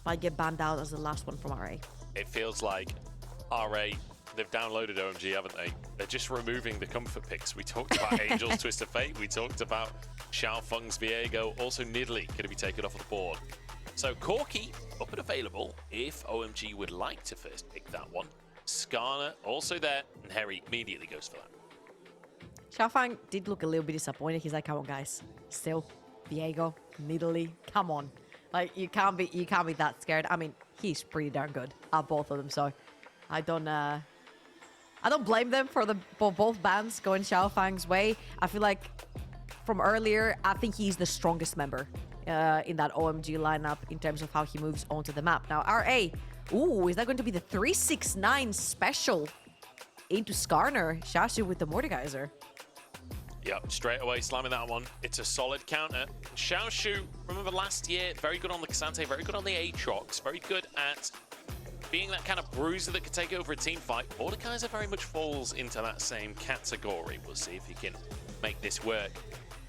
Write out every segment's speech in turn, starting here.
might get banned out as the last one from RA. It feels like RA, they've downloaded OMG, haven't they? They're just removing the comfort picks. We talked about Angel's Twist of Fate. We talked about XiaoFang's Ppgod. Also, Nidalee going to be taken off of the board. So Corki up and available if OMG would like to first pick that one. Skarner also there, and Hery immediately goes for that. XiaoFang did look a little bit disappointed. He's like, come on, guys. Still, Ppgod, Nidalee, come on. Like, you can't be that scared. I mean, he's pretty darn good at both of them, so I don't blame them for both bans going XiaoFang's way. I feel like from earlier, I think he's the strongest member in that OMG lineup in terms of how he moves onto the map. Now, RA, ooh, is that going to be the 369 special into Skarner? Xiaoxu with the Mordekaiser. Yep, straight away slamming that one. It's a solid counter. Xiaoxu, remember last year, very good on the K'Sante, very good on the Aatrox, very good at being that kind of bruiser that could take over a team fight. Mordekaiser very much falls into that same category. We'll see if he can make this work.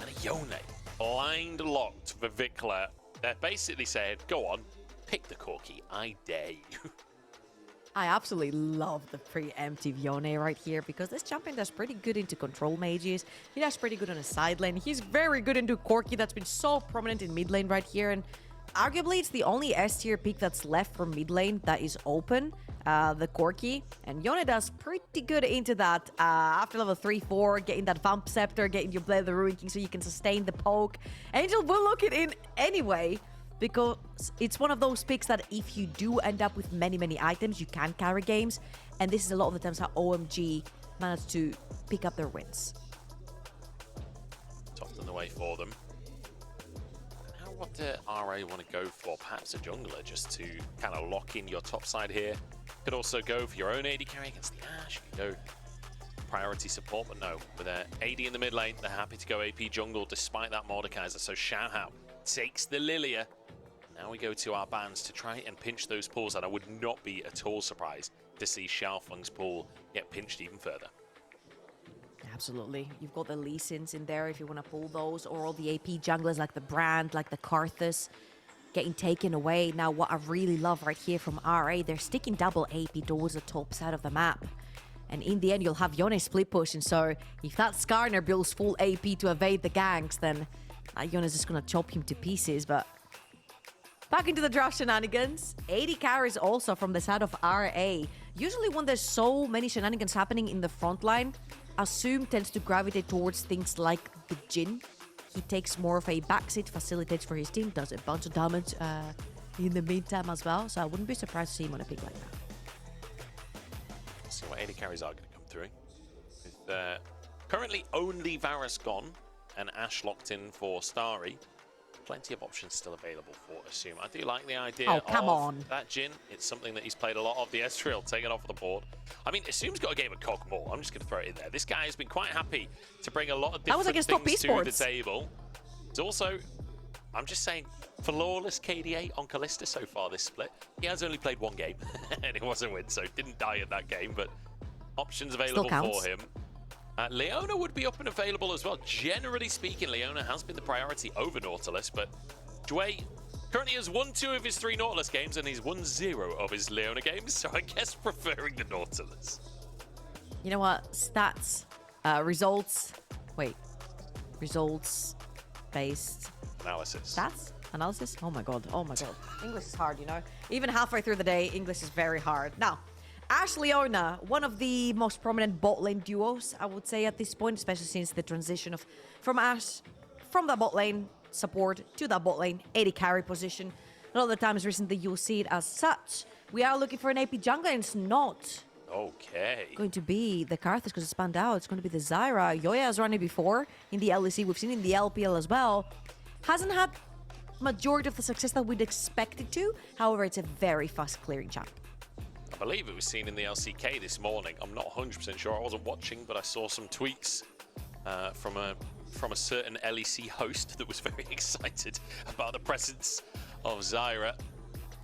And a Yone, blind locked for Vicla. That basically said, go on, pick the Corki, I dare you. I absolutely love the preemptive Yone right here because this champion does pretty good into control mages. He does pretty good on a side lane. He's very good into Corki that's been so prominent in mid lane right here. And arguably, it's the only S tier pick that's left from mid lane that is open, the Corki. And Yone does pretty good into that after level 3-4, getting that Vamp Scepter, getting your Blade of the Ruin King so you can sustain the poke. Angel will look it in anyway, because it's one of those picks that if you do end up with many items, you can carry games. And this is a lot of the times how OMG managed to pick up their wins. It's often the way for them. Now what do RA want to go for? Perhaps a jungler just to kind of lock in your top side here. Could also go for your own AD carry against the Ashe. You could go priority support, but no. With their AD in the mid lane, they're happy to go AP jungle despite that Mordekaiser. So Xiaohao takes the Lilia. Now we go to our bans to try and pinch those pulls, and I would not be at all surprised to see XiaoFang's pull get pinched even further. Absolutely. You've got the Lee Sins in there if you want to pull those, or all the AP junglers like the Brand, like the Karthus, getting taken away. Now, what I really love right here from RA, they're sticking double AP towards the top side of the map. And in the end, you'll have Yone split pushing. So if that Skarner builds full AP to evade the ganks, then Yone's just going to chop him to pieces. But back into the draft shenanigans. 80 carries also from the side of RA. Usually when there's so many shenanigans happening in the front line, Assum tends to gravitate towards things like the Jhin. He takes more of a backseat, facilitates for his team, does a bunch of damage in the meantime as well. So I wouldn't be surprised to see him on a pick like that. Let's see what 80 carries are going to come through. With currently only Varus gone and Ashe locked in for Starry. Plenty of options still available for Assum. I do like the idea of that Jhin. It's something that he's played a lot of. The Ezreal taken off the board. I mean, Assum's got a game of Cog more. I'm just going to throw it in there. This guy has been quite happy to bring a lot of different things to the table. It's also, I'm just saying, flawless KDA on Kalista so far this split. He has only played one game, and it was a win, so didn't die in that game, but options available for him. Leona would be up and available as well. Generally speaking, Leona has been the priority over Nautilus, but Jwei currently has won 2 of his 3 Nautilus games, and he's won 0 of his Leona games, so I guess preferring the Nautilus. You know what? Stats, results, results-based analysis. Stats? Analysis? Oh my god, oh my god. English is hard, you know? Even halfway through the day, English is very hard. Now, Ashe Leona, one of the most prominent bot lane duos, I would say at this point, especially since the transition from Ashe, from the bot lane support to the bot lane 80 carry position. A lot of the times recently you'll see it as such. We are looking for an AP jungler, and it's not going to be the Karthus because it's spanned out. It's going to be the Zyra. Yoya has run it before in the LEC. We've seen it in the LPL as well. Hasn't had majority of the success that we'd expect it to. However, it's a very fast clearing champ. I believe it was seen in the LCK this morning. I'm not 100% sure. I wasn't watching, but I saw some tweets from a certain LEC host that was very excited about the presence of Zyra.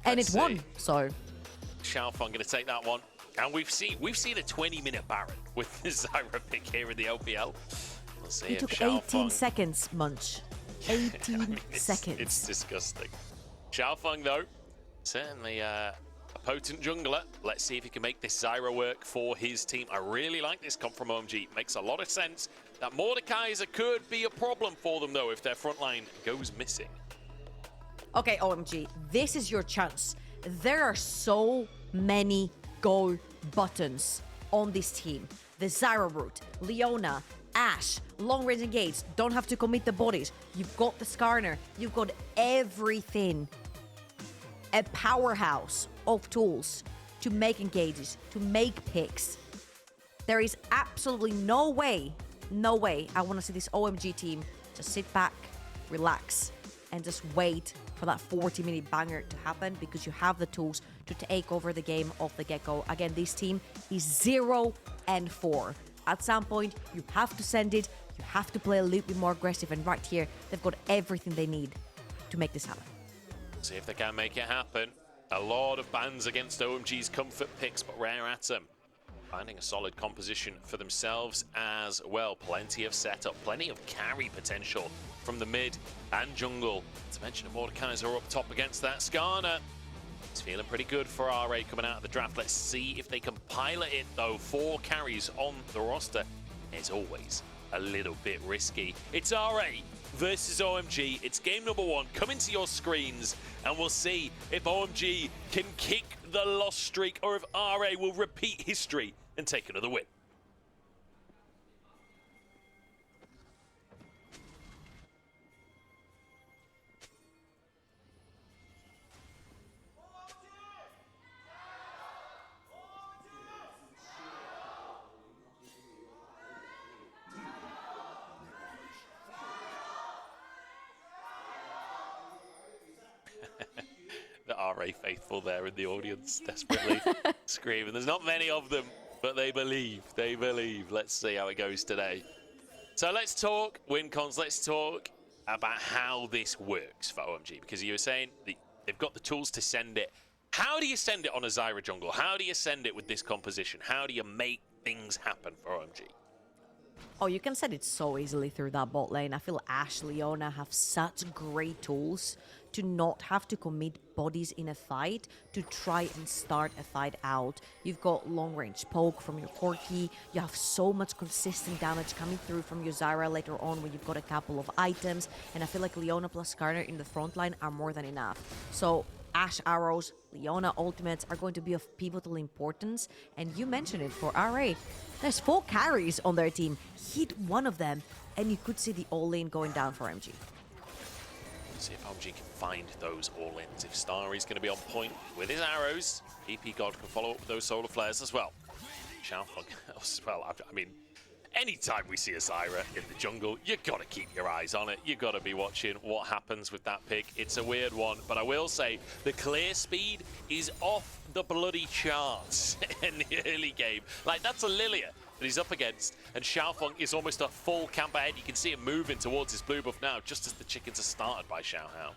And it won, so XiaoFang going to take that one. And we've seen a 20-minute Baron with the Zyra pick here in the LPL. We'll see it took 18 seconds, Munch. 18 seconds. It's disgusting. XiaoFang, though, Certainly a potent jungler. Let's see if he can make this Zyra work for his team. I really like this comp from OMG. Makes a lot of sense. That Mordekaiser could be a problem for them, though, if their front line goes missing. Okay, OMG, this is your chance. There are so many goal buttons on this team. The Zyra route, Leona, Ashe, long range engage, don't have to commit the bodies. You've got the Skarner, you've got everything. A powerhouse of tools to make engages, to make picks. There is absolutely no way I want to see this OMG team just sit back, relax, and just wait for that 40-minute banger to happen, because you have the tools to take over the game off the get-go. Again, this team is 0-4. At some point, you have to send it, you have to play a little bit more aggressive, and right here, they've got everything they need to make this happen. See if they can make it happen. A lot of bans against OMG's comfort picks, but rare at them. Finding a solid composition for themselves as well. Plenty of setup, plenty of carry potential from the mid and jungle. To mention Mordekaiser up top against that Skarner. It's feeling pretty good for RA coming out of the draft. Let's see if they can pilot it, though. 4 carries on the roster is always a little bit risky. It's RA versus OMG. It's game number 1. Coming to your screens, and we'll see if OMG can kick the loss streak or if RA will repeat history and take another win. The RA faithful there in the audience, desperately screaming. There's not many of them, but they believe, they believe. Let's see how it goes today. So let's talk win cons. Let's talk about how this works for OMG, because you were saying they've got the tools to send it. How do you send it on a Zyra jungle? How do you send it with this composition? How do you make things happen for OMG? Oh, you can send it so easily through that bot lane. I feel Ashe, Leona have such great tools to not have to commit bodies in a fight, to try and start a fight out. You've got long-range poke from your Corki. You have so much consistent damage coming through from your Zyra later on when you've got a couple of items. And I feel like Leona plus Skarner in the front line are more than enough. So Ashe arrows, Leona ultimates are going to be of pivotal importance. And you mentioned it for RA. There's 4 carries on their team. Hit one of them, and you could see the all-in going down for MG. See if OMG can find those all-ins. If Starry's going to be on point with his arrows, Ppgod can follow up with those solar flares as well. XiaoFang as well. I mean, anytime we see a Zyra in the jungle, you got to keep your eyes on it. You got to be watching what happens with that pick. It's a weird one, but I will say the clear speed is off the bloody charts in the early game. Like, that's a Lilia that he's up against, and XiaoFang is almost a full camp ahead. You can see him moving towards his blue buff now, just as the chickens are started by Xiaohao.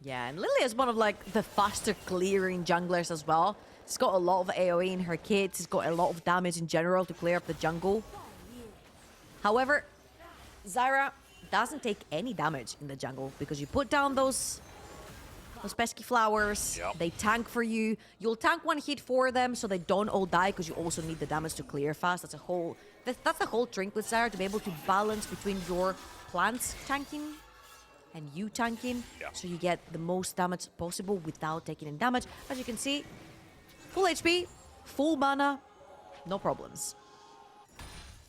Yeah, and Lilia is one of like the faster clearing junglers as well. She's got a lot of AoE in her kit. She's got a lot of damage in general to clear up the jungle. However, Zyra doesn't take any damage in the jungle because you put down those pesky flowers. Yep. They tank for you. You'll tank 1 hit for them so they don't all die, because you also need the damage to clear fast. That's the whole trick with Zyra, to be able to balance between your plants tanking and you tanking, so you get the most damage possible without taking any damage. As you can see, full HP, full mana, no problems.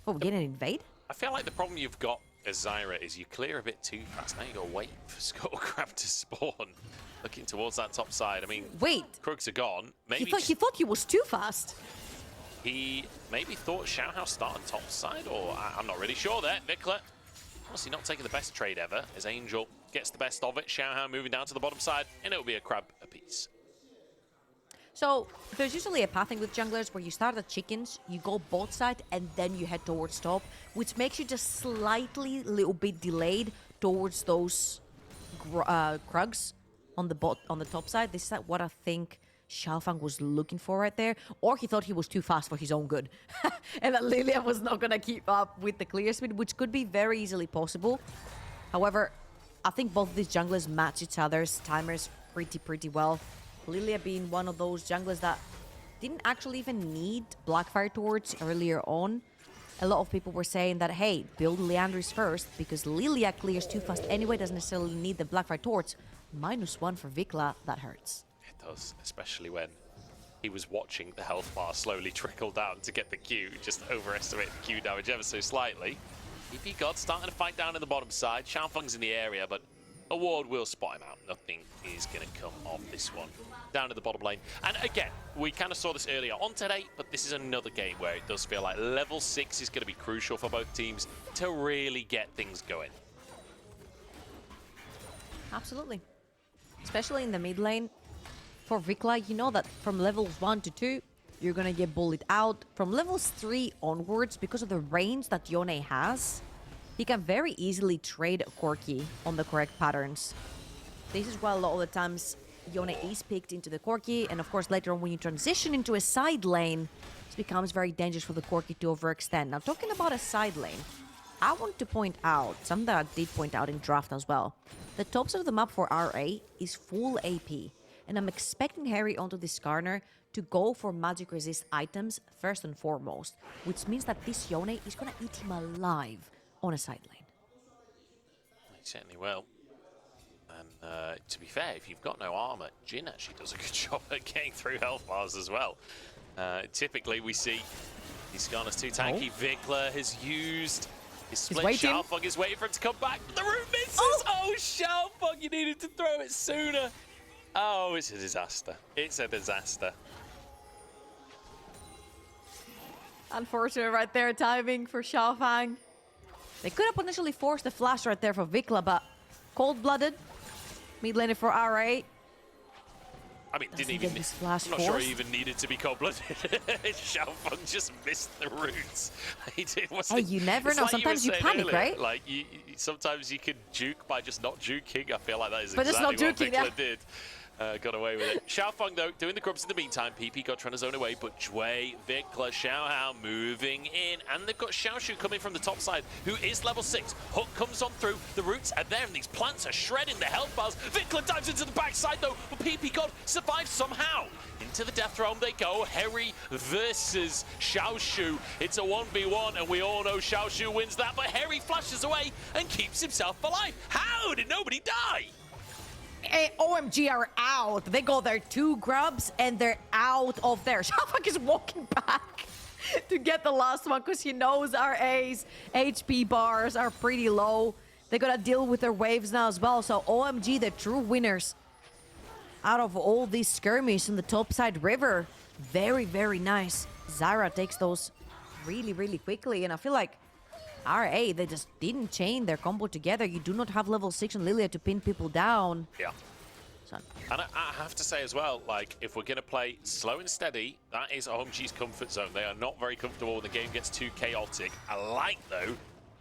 Oh, we're getting an invade? I feel like the problem you've got as Zyra is you clear a bit too fast. Now you gotta wait for Scuttlecraft to spawn. Looking towards that top side. I mean, wait, Krugs are gone. Maybe he thought he was too fast. He maybe thought Xiaohao started top side, or I'm not really sure there. Vicla, honestly not taking the best trade ever, as Angel gets the best of it. Xiaohao moving down to the bottom side, and it'll be a crab apiece. So there's usually a pathing with junglers where you start at chickens, you go bot side, and then you head towards top, which makes you just slightly little bit delayed towards those Krugs on the top side. This is what I think XiaoFang was looking for right there, or he thought he was too fast for his own good, and that Lilia was not gonna keep up with the clear speed, which could be very easily possible. However, I think both of these junglers match each other's timers pretty well. Lilia being one of those junglers that didn't actually even need Blackfire Torch earlier on. A lot of people were saying that, hey, build Leandris first because Lilia clears too fast anyway, doesn't necessarily need the Blackfire Torch. -1 for Vicla, that hurts. It does, especially when he was watching the health bar slowly trickle down to get the Q, just overestimate the Q damage ever so slightly. Ppgod starting to fight down in the bottom side. XiaoFang's in the area, but a ward will spot him out. Nothing is going to come off this one. Down to the bottom lane. And again, we kind of saw this earlier on today, but this is another game where it does feel like level 6 is going to be crucial for both teams to really get things going. Absolutely. Especially in the mid lane. For Vicla, you know that from levels 1 to 2, you're going to get bullied out. From levels 3 onwards, because of the range that Yone has, he can very easily trade Corki on the correct patterns. This is why a lot of the times Yone is picked into the Corki, and of course later on when you transition into a side lane, it becomes very dangerous for the Corki to overextend. Now talking about a side lane, I want to point out, something that I did point out in draft as well. The tops of the map for RA is full AP, and I'm expecting Hery onto this Skarner to go for magic resist items first and foremost, which means that this Yone is going to eat him alive on a side lane. He certainly will. And to be fair, if you've got no armor, Jin actually does a good job at getting through health bars as well. Typically, we see these Skarner's too tanky. Vicla has used his split. XiaoFang is waiting for him to come back, but the root misses! Oh, XiaoFang, you needed to throw it sooner. Oh, it's a disaster. It's a disaster. Unfortunate right there, timing for XiaoFang. They could have potentially forced the flash right there for Vicla, but cold-blooded. Mid laner for RA. I mean, didn't even. I'm not sure he even needed to be cold-blooded. XiaoFang just missed the roots. He did. Hey, you never know. Sometimes you panic, earlier, right? Like sometimes you can juke by just not juking. I feel like that is but exactly what Vicla did. Got away with it. XiaoFang, though, doing the grubs in the meantime. Ppgod trying to zone away, but Jwei, Vicla, Xiaohao moving in. And they've got Xiaoxu coming from the top side, who is level 6. Hook comes on through. The roots are there, and these plants are shredding the health bars. Vicla dives into the backside, though, but Ppgod survives somehow. Into the death realm they go. Hery versus Xiaoxu. It's a 1v1, and we all know Xiaoxu wins that, but Hery flashes away and keeps himself alive. How did nobody die? OMG are out. They go there 2 grubs and they're out of there. XiaoFang is walking back to get the last one because he knows our A's HP bars are pretty low. They gotta deal with their waves now as well. So OMG, the true winners out of all these skirmishes in the topside river. Very, very nice. Zyra takes those really quickly, and I feel like RA, they just didn't chain their combo together. You do not have level 6 on Lilia to pin people down. Yeah. So. And I have to say as well, like, if we're going to play slow and steady, that is OMG's comfort zone. They are not very comfortable when the game gets too chaotic. I like, though,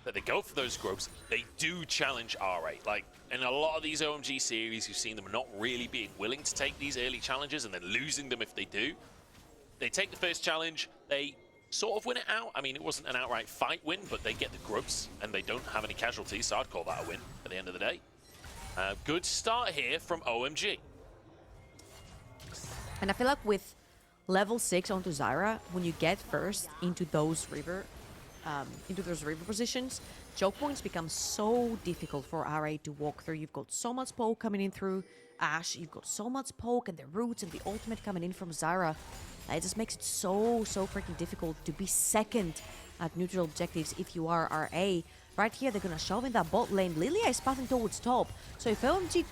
that they go for those grubs. They do challenge RA. Like, in a lot of these OMG series, you've seen them not really being willing to take these early challenges and then losing them if they do. They take the first challenge, they sort of win it out. I mean, it wasn't an outright fight win, but they get the grubs and they don't have any casualties, so I'd call that a win at the end of the day. Good start here from OMG. And I feel like with level 6 onto Zyra, when you get first into those river positions, choke points become so difficult for RA to walk through. You've got so much poke coming in through Ashe, you've got so much poke and the roots and the ultimate coming in from Zyra. It just makes it so freaking difficult to be second at neutral objectives if you are RA. Right here, they're going to shove in that bot lane. Lilia is pathing towards top. So if OMG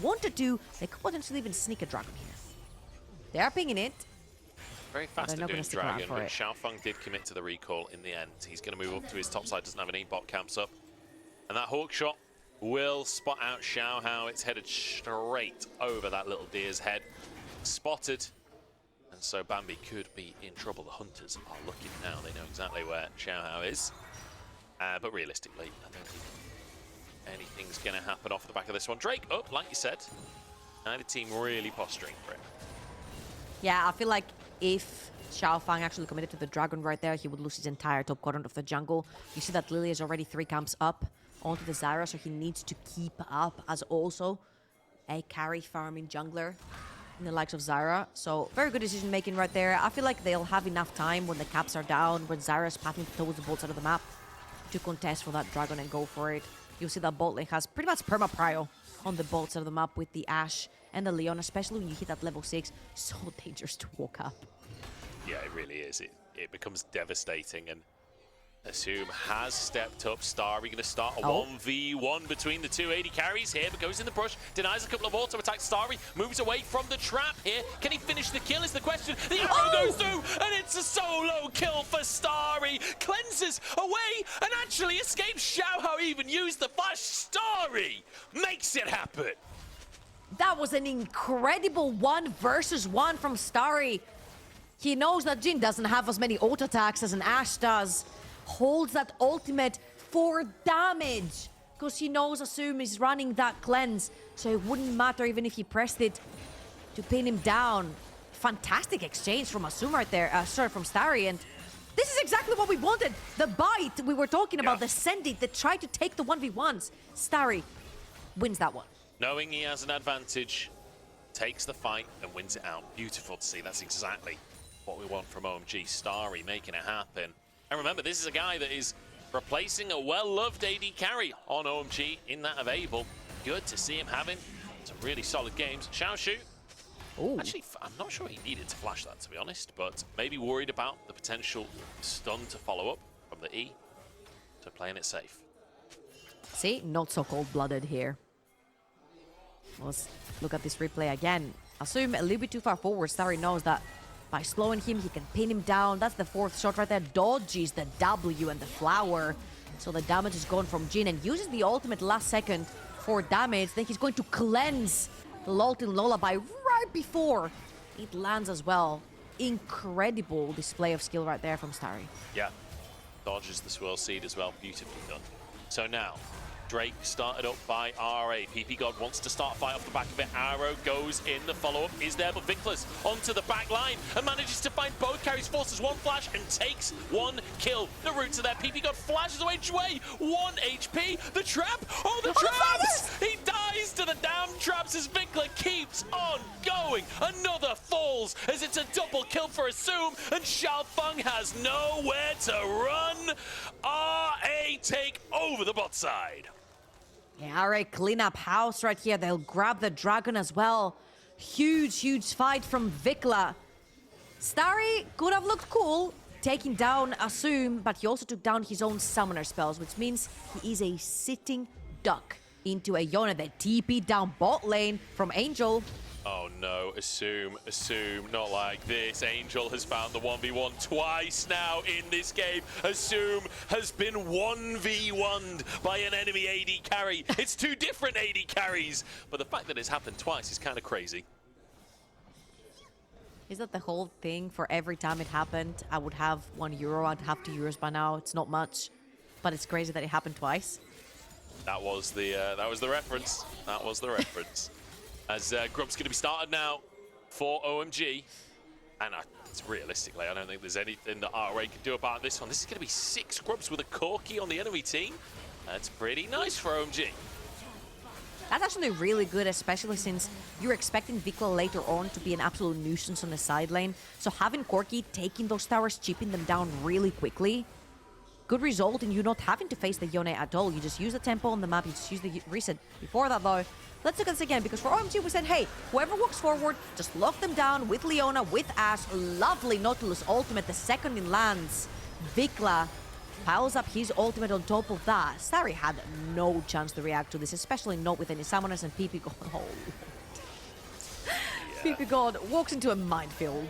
wanted to, they could potentially even sneak a dragon here. They are pinging it. Very fast at doing dragon, but XiaoFang did commit to the recall in the end. He's going to move up to his top side, doesn't have any bot camps up. And that hawk shot will spot out Xiaohao. It's headed straight over that little deer's head. Spotted. And so Bambi could be in trouble. The hunters are looking now. They know exactly where Xiaohao is. But realistically, I don't think anything's going to happen off the back of this one. Drake up, like you said. Neither team really posturing for it. Yeah, I feel like if XiaoFang actually committed to the dragon right there, he would lose his entire top quadrant of the jungle. You see that Lilia is already 3 camps up onto the Zyra, so he needs to keep up, as also a carry farming jungler in the likes of Zyra. So very good decision making right there. I feel like they'll have enough time when the caps are down, when Zyra's pathing towards the both side of the map to contest for that dragon and go for it. You'll see that bot lane has pretty much perma-prio on the both side of the map with the Ashe and the Leon, especially when you hit that level 6. So dangerous to walk up. Yeah, it really is. It becomes devastating, and Assum has stepped up. Starry going to start a 1v1 between the two AD carries here, but goes in the brush, denies a couple of auto attacks. Starry moves away from the trap here. Can he finish the kill is the question. The arrow goes through, and it's a solo kill for Starry. Cleanses away and actually escapes. Xiaohao even used the flash. Starry makes it happen. That was an incredible 1 versus 1 from Starry. He knows that Jhin doesn't have as many auto attacks as an Ashe does. Holds that ultimate for damage because he knows Assum is running that cleanse, so it wouldn't matter even if he pressed it to pin him down. Fantastic exchange from Assum right there, sorry, from Starry, and this is exactly what we wanted. The bite we were talking about, the send it, that tried to take the 1v1s. Starry wins that one. Knowing he has an advantage, takes the fight and wins it out. Beautiful to see. That's exactly what we want from OMG. Starry making it happen. And remember, this is a guy that is replacing a well-loved AD carry on OMG in that of Abel. Good to see him having some really solid games. Xiaoxu, actually, I'm not sure he needed to flash that, to be honest, but maybe worried about the potential stun to follow up from the E, so playing it safe. See, not so cold-blooded here. Let's look at this replay again. Assum a little bit too far forward. Starry knows that by slowing him, he can pin him down. That's the 4th shot right there. Dodges the W and the flower. So the damage is gone from Jhin and uses the ultimate last second for damage. Then he's going to cleanse the Lolting Lullaby right before it lands as well. Incredible display of skill right there from Starry. Yeah, dodges the swirl seed as well. Beautifully done. So now, Drake started up by RA. Ppgod wants to start a fight off the back of it. Arrow goes in. The follow-up is there, but Vicla's onto the back line and manages to find both carries, forces 1 flash and takes 1 kill. The roots are there. Ppgod flashes away. Jwei, 1 HP. The trap. Oh, the traps! He dies to the damn traps as Vicla keeps on going. Another falls as it's a double kill for Assum, and XiaoFang has nowhere to run. RA take over the bot side. Yeah, all right, clean up house right here. They'll grab the dragon as well. Huge, huge fight from Vicla. Starry could have looked cool, taking down Assum, but he also took down his own summoner spells, which means he is a sitting duck into a Yone. The TP down bot lane from Angel. Oh no, Assum, not like this. Angel has found the 1v1 twice now in this game. Assum has been 1v1'd by an enemy AD carry. It's 2 different AD carries, but the fact that it's happened twice is kind of crazy. Is that the whole thing? For every time it happened, I would have €1. I'd have €2 by now. It's not much, but it's crazy that it happened twice. That was the reference. That was the reference. As Grub's going to be started now for OMG. And realistically, I don't think there's anything that RA can do about this one. This is going to be 6 Grubs with a Corki on the enemy team. That's pretty nice for OMG. That's actually really good, especially since you're expecting Vicla later on to be an absolute nuisance on the side lane. So having Corki taking those towers, chipping them down really quickly, could result in you not having to face the Yone at all. You just use the tempo on the map, you just use the reset. Before that though, let's look at this again, because for OMG we said, hey, whoever walks forward, just lock them down with Leona, with Ashe. Lovely Nautilus ultimate, the second in lands. Vicla piles up his ultimate on top of that. Starry had no chance to react to this, especially not with any summoners, and Ppgod. Oh, yeah. Ppgod walks into a minefield.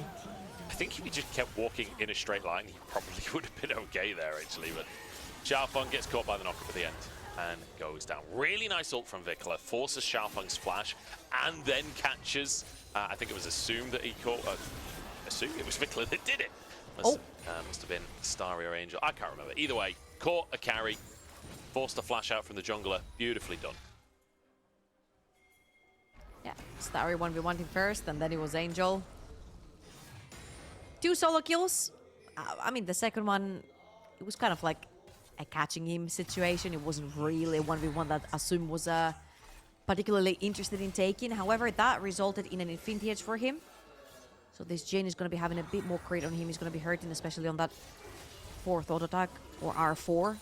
I think if he just kept walking in a straight line, he probably would have been okay there, actually. But XiaoFang gets caught by the knockup at the end and goes down. Really nice ult from Vicla, forces XiaoFang's flash, and then catches, I think it was Assum that he caught. Assum? It was Vicla that did it. Must have been Starry or Angel. I can't remember. Either way, caught a carry, forced a flash out from the jungler. Beautifully done. Yeah, Starry 1v1 him first, and then it was Angel. 2 solo kills. I mean, the second one, it was kind of like a catching him situation. It wasn't really a 1v1 that Assum was particularly interested in taking. However, that resulted in an Infinity Edge for him. So this Jin is going to be having a bit more crit on him. He's going to be hurting, especially on that 4th auto attack, or R4,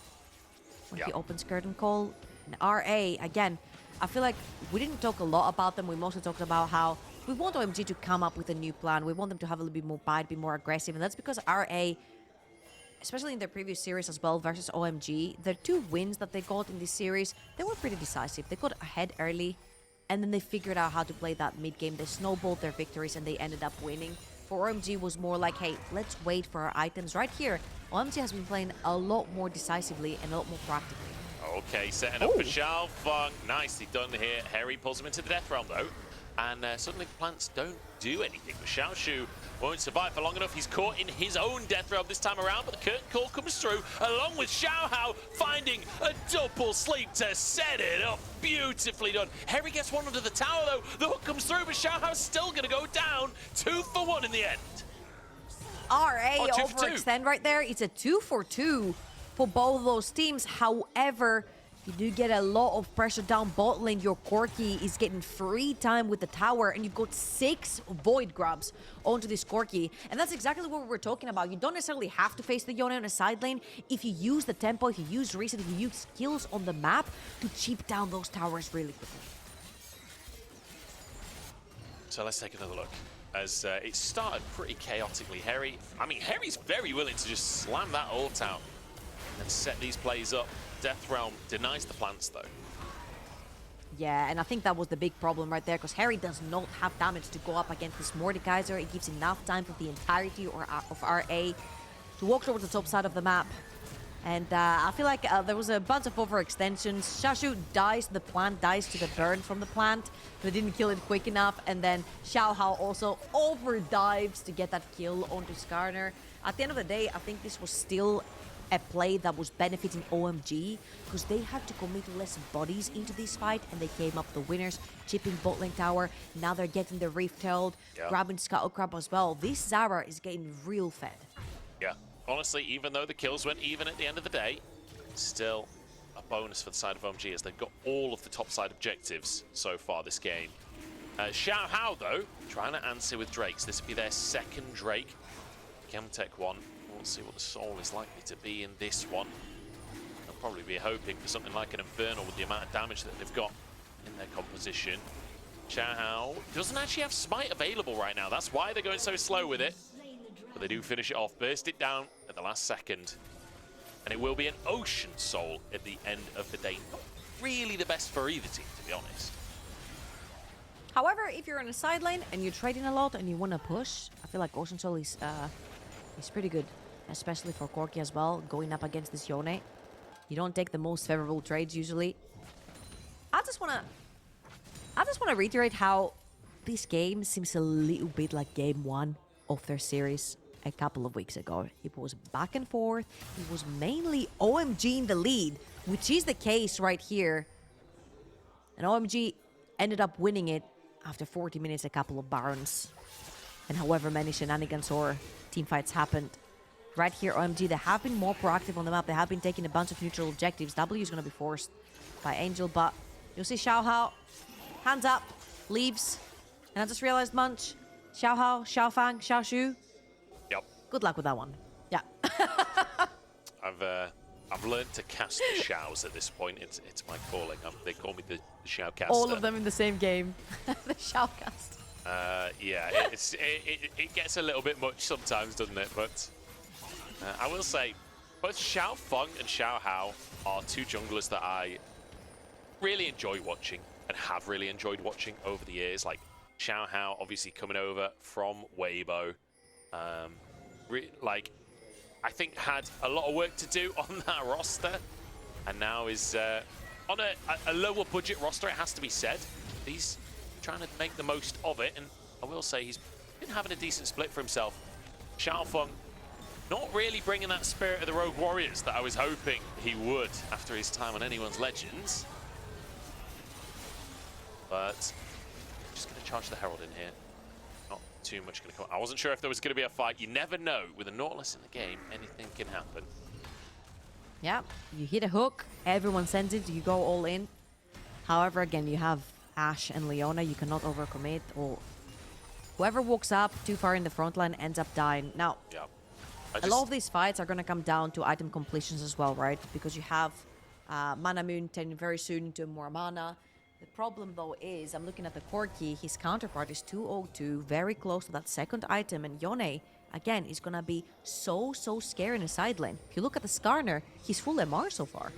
when he opens Curtain Call. And RA, again, I feel like we didn't talk a lot about them. We mostly talked about how we want OMG to come up with a new plan. We want them to have a little bit more bite, be more aggressive. And that's because RA, especially in their previous series as well versus OMG, the 2 wins that they got in this series, they were pretty decisive. They got ahead early, and then they figured out how to play that mid game. They snowballed their victories, and they ended up winning. For OMG was more like, hey, let's wait for our items. Right here, OMG has been playing a lot more decisively and a lot more practically. Okay, setting up for XiaoFang. Nicely done here. Hery pulls him into the death realm, though. And suddenly plants don't do anything. But Xiaoxu won't survive for long enough. He's caught in his own death realm this time around, but the curtain call comes through, along with Xiaohao finding a double sleep to set it up. Beautifully done. Hery gets one under the tower, though. The hook comes through, but Xiaohao's still going to go down. 2 for 1 in the end. RA overextend right there. It's a 2 for 2 for both of those teams. However, you do get a lot of pressure down bot lane. Your Corki is getting free time with the tower, and you've got 6 void grabs onto this Corki. And that's exactly what we were talking about. You don't necessarily have to face the Yone on a side lane if you use the tempo, if you use reset, if you use skills on the map to chip down those towers really quickly. So let's take another look. As it started pretty chaotically. Hery's very willing to just slam that ult out and set these plays up. Death Realm denies the plants, though. Yeah, and I think that was the big problem right there, because Hery does not have damage to go up against this Mordekaiser. It gives enough time for the entirety of RA to walk towards the top side of the map. And I feel like there was a bunch of overextensions. Xiaoxu dies, the plant dies to the burn from the plant, but didn't kill it quick enough. And then Xiaohao also overdives to get that kill onto Skarner. At the end of the day, I think this was still a play that was benefiting OMG, because they had to commit less bodies into this fight, and they came up the winners, chipping bot lane tower. Now they're getting the Rift held, grabbing Scuttle as well. This Zara is getting real fed. Yeah, honestly, even though the kills went even at the end of the day, still a bonus for the side of OMG, as they've got all of the top side objectives so far this game. Xiaohao, though, trying to answer with Drakes. This will be their 2nd Drake. Chemtech one. We'll see what the soul is likely to be in this one. They'll probably be hoping for something like an Infernal with the amount of damage that they've got in their composition. Xiaohao doesn't actually have Smite available right now. That's why they're going so slow with it. But they do finish it off, burst it down at the last second. And it will be an Ocean Soul at the end of the day. Not really the best for either team, to be honest. However, if you're in a side lane and you're trading a lot and you want to push, I feel like Ocean Soul is pretty good. Especially for Corki as well, going up against this Yone. You don't take the most favorable trades usually. I just wanna reiterate how this game seems a little bit like game 1 of their series a couple of weeks ago. It was back and forth. It was mainly OMG in the lead, which is the case right here. And OMG ended up winning it after 40 minutes, a couple of Barons. And however many shenanigans or teamfights happened. Right here, OMG, they have been more proactive on the map. They have been taking a bunch of neutral objectives. W is going to be forced by Angel, but you'll see Xiaohao, hands up, leaves. And I just realized, Munch, Xiaohao, XiaoFang, Xiaoxu. Yep. Good luck with that one. Yeah. I've learned to cast the Xiaos at this point. It's my calling. They call me the Xiaocaster. All of them in the same game. The Xiaocast. Yeah, it gets a little bit much sometimes, doesn't it? But I will say, both XiaoFang and Xiaohao are 2 junglers that I really enjoy watching and have really enjoyed watching over the years. Like Xiaohao, obviously coming over from Weibo, I think had a lot of work to do on that roster, and now is on a lower budget roster. It has to be said. He's trying to make the most of it, and I will say he's been having a decent split for himself. XiaoFang not really bringing that spirit of the Rogue Warriors that I was hoping he would after his time on Anyone's Legends. But just going to charge the Herald in here. Not too much going to come. I wasn't sure if there was going to be a fight. You never know. With a Nautilus in the game, anything can happen. Yeah, you hit a hook, everyone sends it, you go all in. However, again, you have Ashe and Leona, you cannot overcommit, or whoever walks up too far in the front line ends up dying. Now, Yeah. a lot of these fights are going to come down to item completions as well, right? Because you have Mana Moon turning very soon into more mana. The problem, though, is I'm looking at the Corki. His counterpart is 202, very close to that second item. And Yone, again, is going to be so scary in the side lane. If you look at the Skarner, he's full MR so far.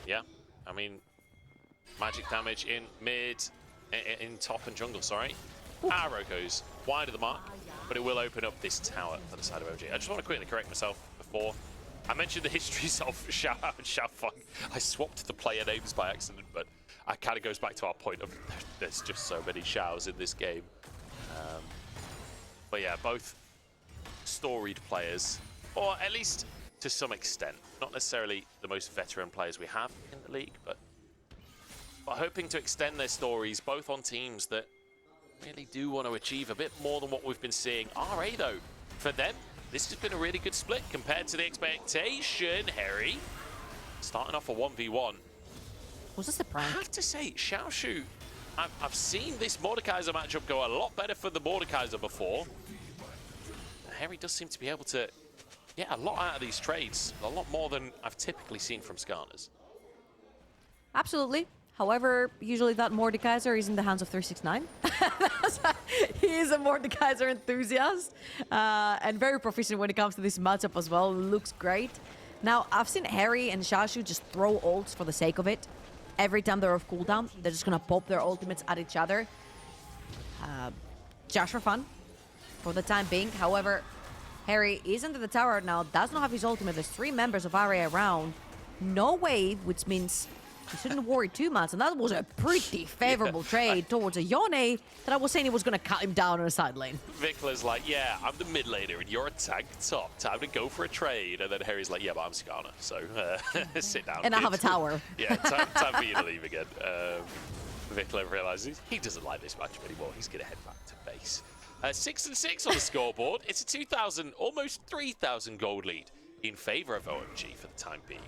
Yeah, I mean, magic damage in mid, in top and jungle, sorry. Ooh. Arrow goes wide of the mark, but it will open up this tower for the side of OMG. I just want to quickly correct myself before. I mentioned the histories of Xiaohao and XiaoFang. I swapped the player names by accident, but it kind of goes back to our point of there's just so many Xiaos in this game. But yeah, both storied players, or at least to some extent. Not necessarily the most veteran players we have in the league, but hoping to extend their stories both on teams that really do want to achieve a bit more than what we've been seeing. RA, though, for them, this has been a really good split compared to the expectation. Hery starting off a 1v1. Was this the prank? I have to say, Xiaoxu, I've seen this Mordekaiser matchup go a lot better for the Mordekaiser before. Hery does seem to be able to get a lot out of these trades, a lot more than I've typically seen from Skarners. Absolutely. However, usually that Mordekaiser is in the hands of 369. He is a Mordekaiser enthusiast and very proficient when it comes to this matchup as well. Looks great. Now, I've seen Hery and Xiaoxu just throw ults for the sake of it. Every time they're off cooldown, they're just going to pop their ultimates at each other. Just for fun, for the time being. However, Hery is under the tower now, does not have his ultimate. There's 3 members of RA around. No wave, which means he shouldn't worry too much, and that was a pretty favorable trade towards a Yone that I was saying he was going to cut him down on the side lane. Vicla's like, yeah, I'm the mid laner and you're a tank top. Time to go for a trade. And then Harry's like, yeah, but I'm Skarner, so sit down. And I have a tower. Yeah, time for you to leave again. Vicla realizes he doesn't like this matchup anymore. He's going to head back to base. 6-6 on the scoreboard. It's a 2,000, almost 3,000 gold lead in favor of OMG for the time being.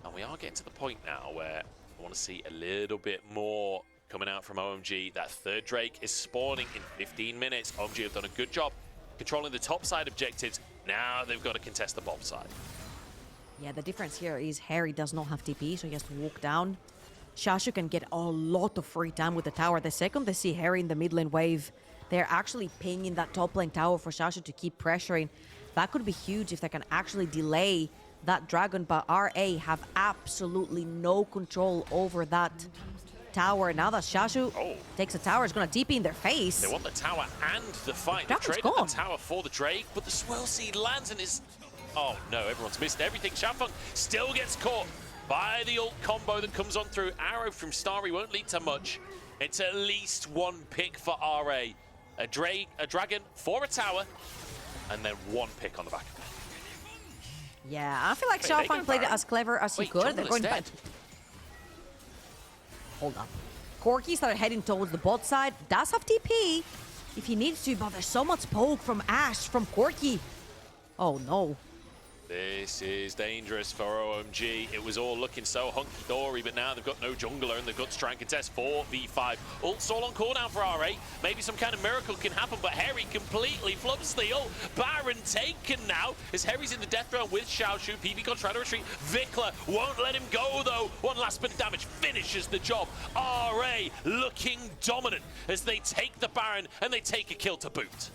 And we are getting to the point now where I want to see a little bit more coming out from OMG. That third Drake is spawning in 15 minutes. OMG have done a good job controlling the top side objectives. Now they've got to contest the bottom side. Yeah, the difference here is Hery does not have TP, so he has to walk down. Xiaoxu can get a lot of free time with the tower. The second they see Hery in the mid lane wave, they're actually pinging that top lane tower for Xiaoxu to keep pressuring. That could be huge if they can actually delay that dragon, but RA have absolutely no control over that tower. Now that Xiaoxu takes a tower, it's going to TP in their face. They want the tower and the fight. They've traded the tower for the Drake, but the Swirl Seed lands and is... Oh no, everyone's missed everything. XiaoFang still gets caught by the ult combo that comes on through. Arrow from Starry won't lead to much. It's at least 1 pick for RA. A dragon for a tower, and then 1 pick on the back of it. Yeah, I feel like XiaoFang played it as clever as he could. They're going to... Hold on. Corki started heading towards the bot side. Does have TP if he needs to, but there's so much poke from Ashe, from Corki. Oh no. This is dangerous for OMG. It was all looking so hunky-dory, but now they've got no jungler and they've got to try and contest 4v5. Ult's all on cooldown for RA. Maybe some kind of miracle can happen, but Hery completely flubs the ult. Baron taken now as Hery's in the death throw with Xiaoxu. Ppgod trying to retreat. Vicla won't let him go, though. 1 last bit of damage finishes the job. RA looking dominant as they take the Baron and they take a kill to boot.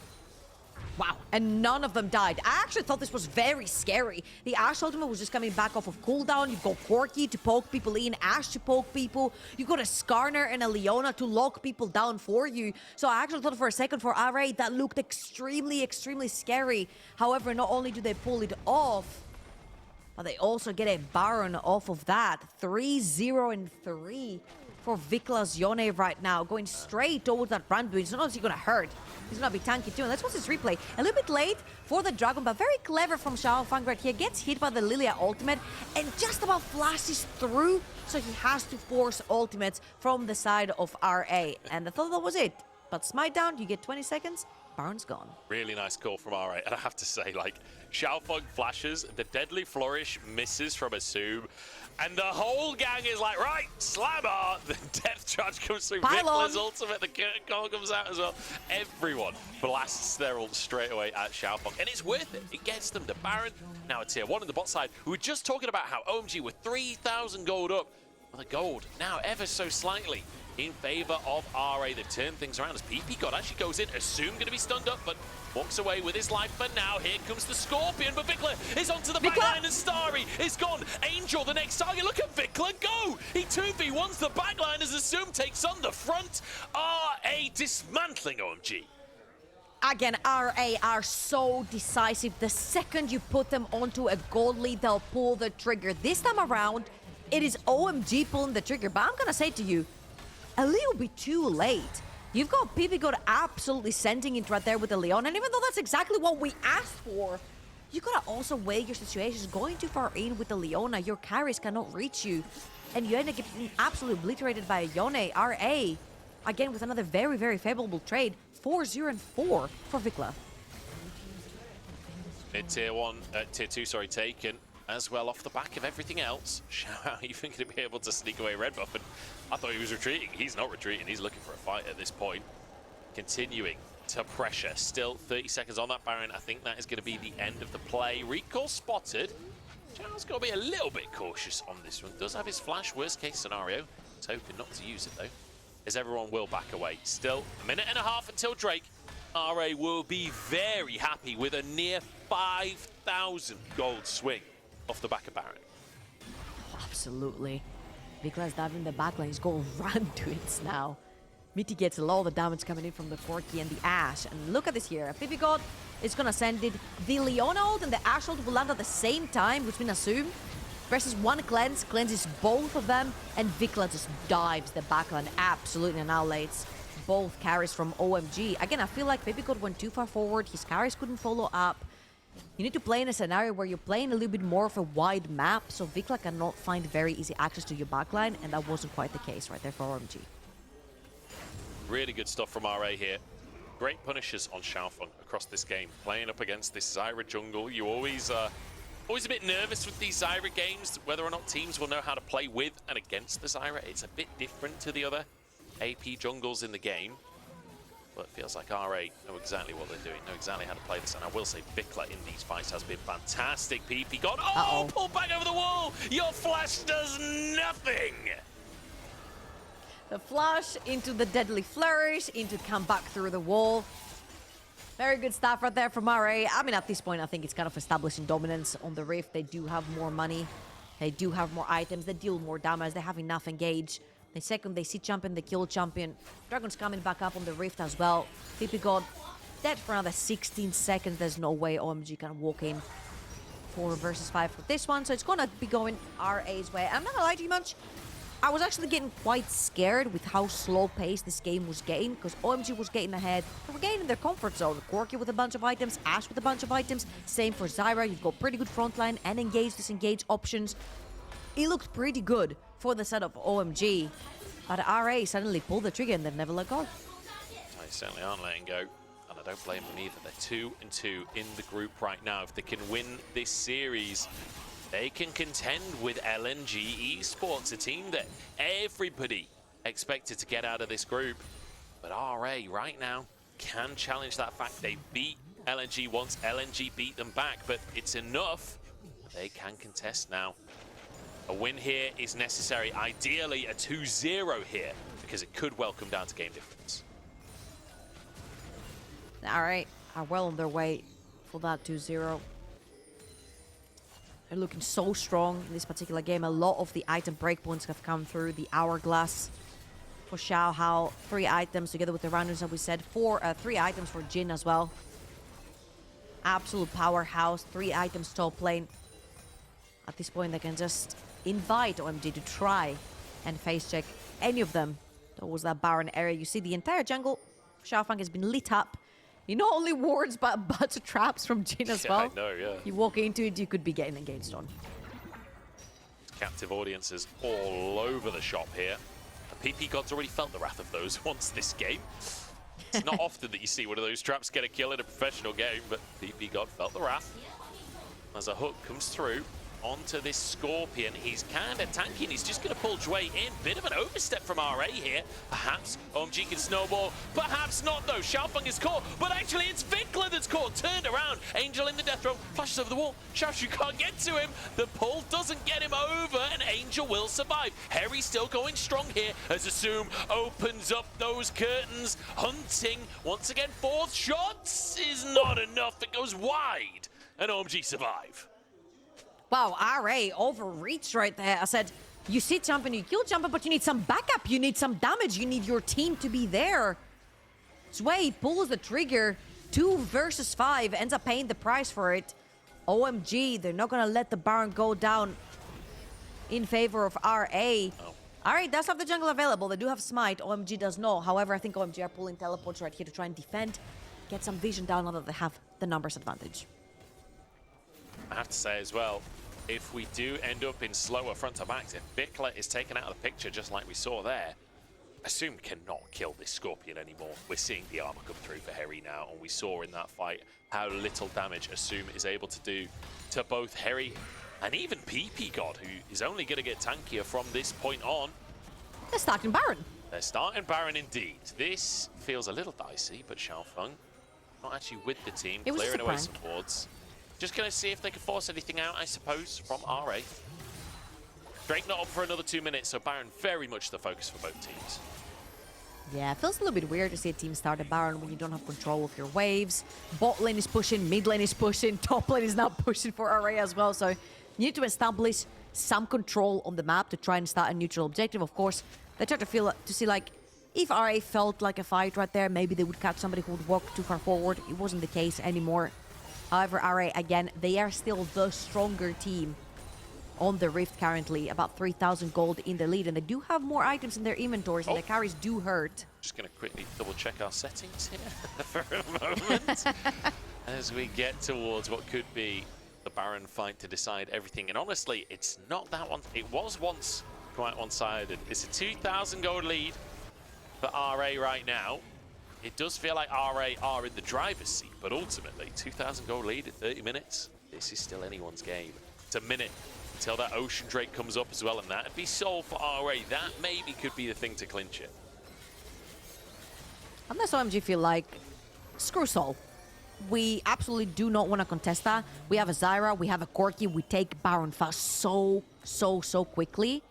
Wow, and none of them died. I actually thought this was very scary. The Ashe ultimate was just coming back off of cooldown. You've got Corki to poke people in, Ashe to poke people. You've got a Skarner and a Leona to lock people down for you. So I actually thought for a second for RA that looked extremely scary. However, not only do they pull it off, but they also get a Baron off of that. 3-0-3 for Vicla's Yone right now, going straight towards that brand build. It's not only going to hurt, he's going to be tanky too. And let's watch this replay. A little bit late for the Dragon, but very clever from XiaoFang right here. Gets hit by the Lilia ultimate and just about flashes through, so he has to force ultimates from the side of RA. And I thought that was it. But smite down, you get 20 seconds, Baron's gone. Really nice call from RA. And I have to say, like, XiaoFang flashes, the deadly flourish misses from Assum, and the whole gang is like, right, slammer! The depth charge comes through. Vicla's ultimate, the curtain call comes out as well. Everyone blasts their ult straight away at XiaoFang, and it's worth it. It gets them to Baron. Now it's tier 1 in the bot side. We were just talking about how OMG were 3,000 gold up. Well, the gold now ever so slightly in favor of RA. They've turned things around as Ppgod actually goes in. Assum going to be stunned up, but walks away with his life. But now here comes the Scorpion, but Vicla is onto the backline and Starry is gone. Angel, the next target. Look at Vicla go! He 2v1s the backline as Assum takes on the front. RA dismantling OMG. Again, RA are so decisive. The second you put them onto a gold lead, they'll pull the trigger. This time around, it is OMG pulling the trigger. But I'm going to say to you, a little bit too late. You've got Ppgod absolutely sending it right there with the Leon, and even though that's exactly what we asked for, you gotta also weigh your situations. Going too far in with the Leona, your carries cannot reach you, and you end up getting absolutely obliterated by a Yone. RA, again with another very, very favorable trade, 4-0 and 4 for Vicla. Tier 2, sorry, taken as well off the back of everything else. Xiaohao even going to be able to sneak away red buff, and I thought he was retreating. He's not retreating. He's looking for a fight at this point. Continuing to pressure. Still 30 seconds on that Baron. I think that is going to be the end of the play. Recall spotted. Xiaohao's got to be a little bit cautious on this one. Does have his flash, worst case scenario. He's hoping not to use it though, as everyone will back away. Still a minute and a half until Drake. RA will be very happy with a near 5,000 gold swing off the back of Baron. Absolutely. Vicla's diving the backline. He's going Randuins now. Mitigates a lot of the damage coming in from the Corki and the Ash. And look at this here. Ppgod is going to send it. The Leona ult and the Ash ult will land at the same time, which means Assum presses one cleanse, cleanses both of them, and Vicla just dives the backline. Absolutely annihilates both carries from OMG. Again, I feel like Ppgod went too far forward. His carries couldn't follow up. You need to play in a scenario where you're playing a little bit more of a wide map, so Vicla cannot find very easy access to your backline, and that wasn't quite the case right there for OMG. Really good stuff from RA here. Great punishes on XiaoFang across this game. Playing up against this Zyra jungle, you always a bit nervous with these Zyra games, whether or not teams will know how to play with and against the Zyra. It's a bit different to the other AP jungles in the game. But it feels like RA know exactly what they're doing, know exactly how to play this. And I will say Vicla in these fights has been fantastic. Ppgod, pull back over the wall! Your flash does nothing! The flash into the deadly flourish, into come back through the wall. Very good stuff right there from RA. I mean, at this point, I think it's kind of establishing dominance on the Rift. They do have more money. They do have more items. They deal more damage. They have enough engage. The second they see champion, they kill champion. Dragon's coming back up on the Rift as well. Ppgod dead for another 16 seconds. There's no way OMG can walk in 4 versus 5 for this one. So it's going to be going RA's way. I'm not going to lie to you much. I was actually getting quite scared with how slow-paced this game was getting, because OMG was getting ahead. They were getting in their comfort zone. Corki with a bunch of items, Ash with a bunch of items. Same for Zyra. You've got pretty good frontline and engage, disengage options. It looked pretty good for the setup of OMG. But RA suddenly pulled the trigger and they've never let go. They certainly aren't letting go. And I don't blame them either. They're 2-2 in the group right now. If they can win this series, they can contend with LNG Esports, a team that everybody expected to get out of this group. But RA right now can challenge that fact. They beat LNG once, LNG beat them back, but it's enough. They can contest now. A win here is necessary, ideally a 2-0 here, because it could well come down to game difference. All right, are well on their way for that 2-0. They're looking so strong in this particular game. A lot of the item breakpoints have come through. The Hourglass for Xiaohao, 3 items together with the rounders that we said. 3 items for Jin as well. Absolute powerhouse, 3 items top lane. At this point, they can just invite OMG to try and face check any of them towards that Baron area. You see the entire jungle, XiaoFang has been lit up. You not only wards, but a bunch of traps from Jin as well. I know, yeah. You walk into it, you could be getting engaged on. Captive audiences all over the shop here. And Ppgod's already felt the wrath of those once this game. It's not often that you see one of those traps get a kill in a professional game, but Ppgod felt the wrath as a hook comes through onto this Scorpion. He's kind of tanky and he's just going to pull Jwei in. Bit of an overstep from RA here. Perhaps OMG can snowball. Perhaps not though. XiaoFang is caught, but actually it's Vicla that's caught. Turned around. Angel in the death throw. Flashes over the wall. Xiaoxu can't get to him. The pull doesn't get him over and Angel will survive. Hery still going strong here as Assum opens up those curtains. Hunting once again. Fourth shots is not enough. It goes wide and OMG survive. Wow, RA overreached right there. I said, you sit jump and you kill jumper, but you need some backup, you need some damage, you need your team to be there. Jwei pulls the trigger, 2 versus 5, ends up paying the price for it. OMG, they're not gonna let the Baron go down in favor of RA. Oh. RA does have the jungle available, they do have Smite, OMG does not. However, I think OMG are pulling teleports right here to try and defend, get some vision down now that they have the numbers advantage. I have to say as well, if we do end up in slower front to backs, if Vicla is taken out of the picture just like we saw there, Assum cannot kill this Scorpion anymore. We're seeing the armor come through for Hery now, and we saw in that fight how little damage Assum is able to do to both Hery and even Ppgod, who is only going to get tankier from this point on. They're starting Baron. They're starting Baron indeed. This feels a little dicey, but XiaoFang not actually with the team, clearing away some boards. Just going to see if they can force anything out, I suppose, from RA. Drake not up for another 2 minutes, so Baron very much the focus for both teams. Yeah, it feels a little bit weird to see a team start a Baron when you don't have control of your waves. Bot lane is pushing, mid lane is pushing, top lane is now pushing for RA as well. So you need to establish some control on the map to try and start a neutral objective. Of course, they try to see like, if RA felt like a fight right there, maybe they would catch somebody who would walk too far forward. It wasn't the case anymore. However, RA, again, they are still the stronger team on the Rift currently. About 3,000 gold in the lead, and they do have more items in their inventories, and the carries do hurt. Just going to quickly double-check our settings here for a moment as we get towards what could be the Baron fight to decide everything. And honestly, it's not that one. It was once quite one-sided. It's a 2,000 gold lead for RA right now. It does feel like RA are in the driver's seat, but ultimately, 2,000 gold lead in 30 minutes. This is still anyone's game. It's a minute until that Ocean Drake comes up as well, and that'd be soul for RA. That maybe could be the thing to clinch it. Unless OMG feel like, screw Soul. We absolutely do not want to contest that. We have a Zyra, we have a Corki, we take Baron fast so quickly.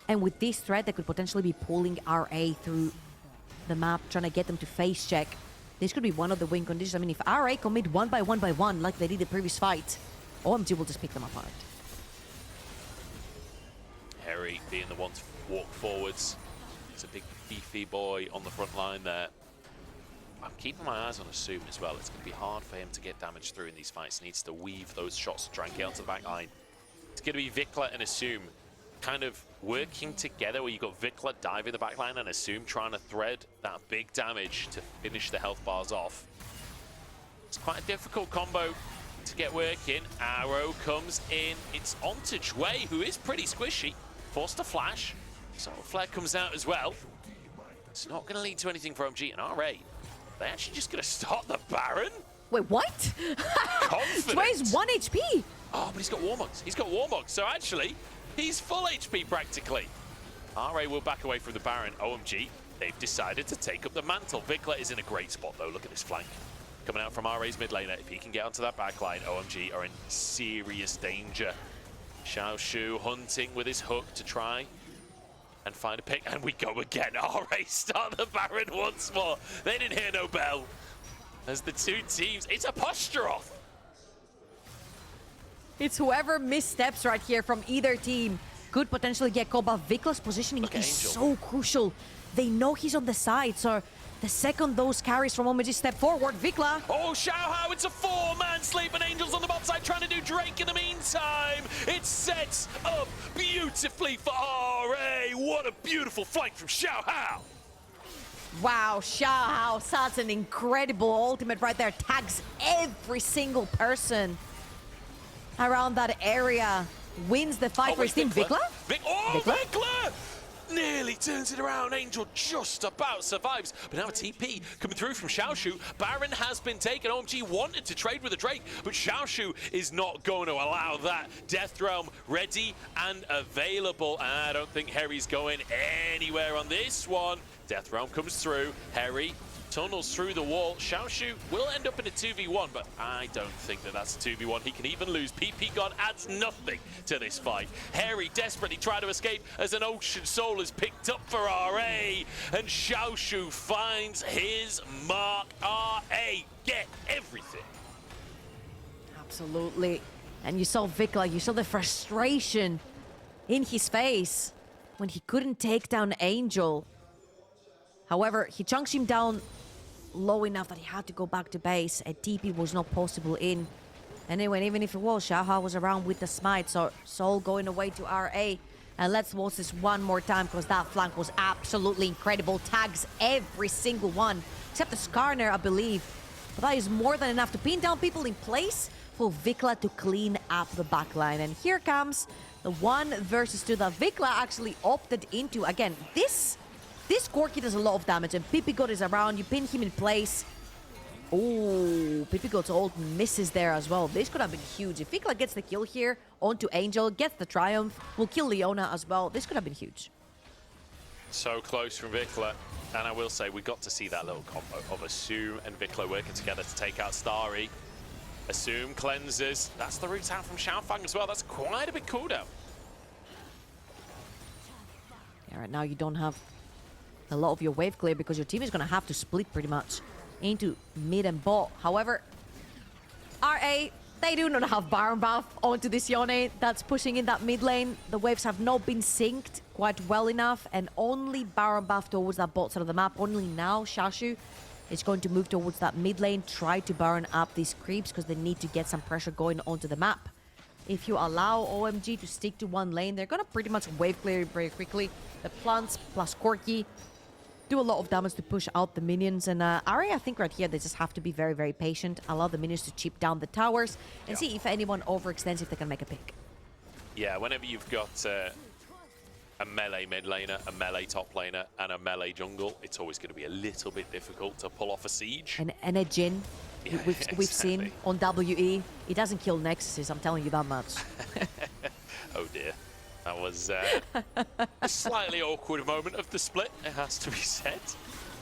And with this threat, they could potentially be pulling RA through the map, trying to get them to face check. This could be one of the win conditions. I mean, if RA commit one by one like they did the previous fight, OMG will just pick them apart. Hery being the one to walk forwards. It's a big beefy boy on the front line there. I'm keeping my eyes on Assum as well. It's going to be hard for him to get damage through in these fights. He needs to weave those shots to try and get onto the back line. It's going to be Vicla and Assum kind of working together, where you've got Vicla diving the backline and Assum trying to thread that big damage to finish the health bars off. It's quite a difficult combo to get working. Arrow comes in. It's onto Jwei, who is pretty squishy. Forced to flash. So Flare comes out as well. It's not going to lead to anything for OMG and RA. They're actually just going to start the Baron? Wait, what? Confident. Jwei's 1 HP. Oh, but he's got Warmogs. He's got Warmogs. So actually, he's full HP practically. RA will back away from the Baron. OMG, they've decided to take up the mantle. Vicla is in a great spot though. Look at this flank. Coming out from RA's mid laner. If he can get onto that backline, OMG are in serious danger. Xiaoxu hunting with his hook to try and find a pick. And we go again. RA start the Baron once more. They didn't hear no bell. As the two teams, it's a posture off. It's whoever missteps right here from either team could potentially get caught, but Vicla's positioning is so crucial. They know he's on the side, so the second those carries from OMG step forward, Vicla. Oh, Xiaohao, it's a 4-man sleep, and Angel's on the bot side trying to do Drake in the meantime. It sets up beautifully for RA. What a beautiful flank from Xiaohao. Wow, Xiaohao, such an incredible ultimate right there. Tags every single person around that area. Wins the fight for his team. Vicla? Vicla! nearly turns it around. Angel just about survives, but now a TP coming through from Xiaoxu. Baron has been taken. OMG wanted to trade with the Drake, but Xiaoxu is not going to allow that. Death Realm ready and available, and I don't think Hery's going anywhere on this one. Death Realm comes through. Hery tunnels through the wall. Xiaoxu will end up in a 2v1, but I don't think that that's a 2v1. He can even lose. Ppgod adds nothing to this fight. Hery desperately trying to escape as an Ocean Soul is picked up for RA, and Xiaoxu finds his mark. RA, get everything. Absolutely. And you saw Vicla, you saw the frustration in his face when he couldn't take down Angel. However, he chunks him down low enough that he had to go back to base. A TP was not possible in. Anyway, even if it was, Xiaohao was around with the smite, so Soul going away to RA. And let's watch this one more time, because that flank was absolutely incredible. Tags every single one, except the Skarner, I believe. But that is more than enough to pin down people in place for Vicla to clean up the backline. And here comes the 1 versus 2 that Vicla actually opted into. Again, this Corki does a lot of damage, and Ppgod is around. You pin him in place. Oh, Ppgod's ult misses there as well. This could have been huge. If Vicla gets the kill here onto Angel, gets the Triumph, will kill Leona as well. This could have been huge. So close from Vicla. And I will say, we got to see that little combo of Assum and Vicla working together to take out Starry. Assum cleanses. That's the route out from XiaoFang as well. That's quite a big cooldown. Yeah, right now you don't have a lot of your wave clear, because your team is going to have to split pretty much into mid and bot. However, RA, they do not have Baron buff onto this Yone that's pushing in that mid lane. The waves have not been synced quite well enough, and only Baron buff towards that bot side of the map. Only now Xiaoxu is going to move towards that mid lane, try to burn up these creeps, because they need to get some pressure going onto the map. If you allow OMG to stick to one lane, they're going to pretty much wave clear it very quickly. The plants plus Corki do a lot of damage to push out the minions. And Ari, I think right here, they just have to be very, very patient. Allow the minions to chip down the towers and see if anyone overextends, if they can make a pick. Yeah, whenever you've got a melee mid laner, a melee top laner, and a melee jungle, it's always going to be a little bit difficult to pull off a siege. And a Jhin, yeah, we've seen on WE, it doesn't kill Nexuses, I'm telling you that much. Oh dear. That was a slightly awkward moment of the split, it has to be said.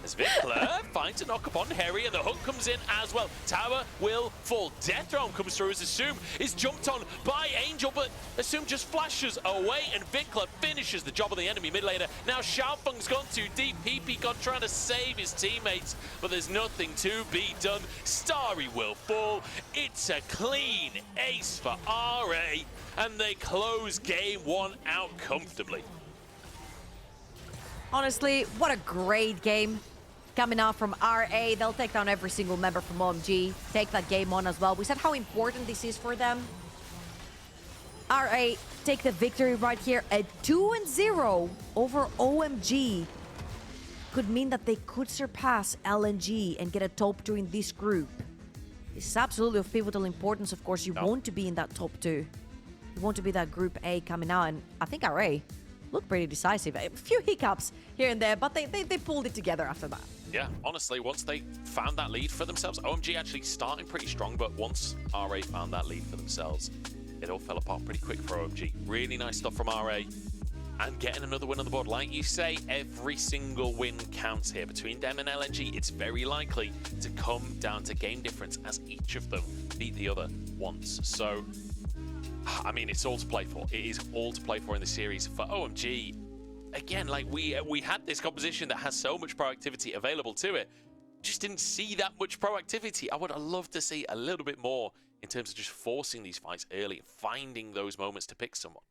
As Vicla finds a knock upon Hery, and the hook comes in as well. Tower will fall. Death Realm comes through as Assum is jumped on by Angel, but Assum just flashes away, and Vicla finishes the job of the enemy mid laner. Now XiaoFang's gone too deep. Ppgod trying to save his teammates, but there's nothing to be done. Starry will fall. It's a clean ace for RA, and they close game 1 out comfortably. Honestly, what a great game coming out from RA. They'll take down every single member from OMG, take that game on as well. We said how important this is for them. RA take the victory right here. A 2-0 over OMG could mean that they could surpass LNG and get a top 2 in this group. This is absolutely of pivotal importance. Of course, you want to be in that top 2. You want to be that group A coming out, and I think RA looked pretty decisive. A few hiccups here and there, but they pulled it together after that. Yeah, honestly, once they found that lead for themselves, OMG actually starting pretty strong, but once RA found that lead for themselves, it all fell apart pretty quick for OMG. Really nice stuff from RA, and getting another win on the board. Like you say, every single win counts here. Between them and LNG, it's very likely to come down to game difference, as each of them beat the other once. So, I mean, it's all to play for. It is all to play for in the series. For OMG, again, like we had this composition that has so much proactivity available to it. Just didn't see that much proactivity. I would have loved to see a little bit more in terms of just forcing these fights early, finding those moments to pick someone.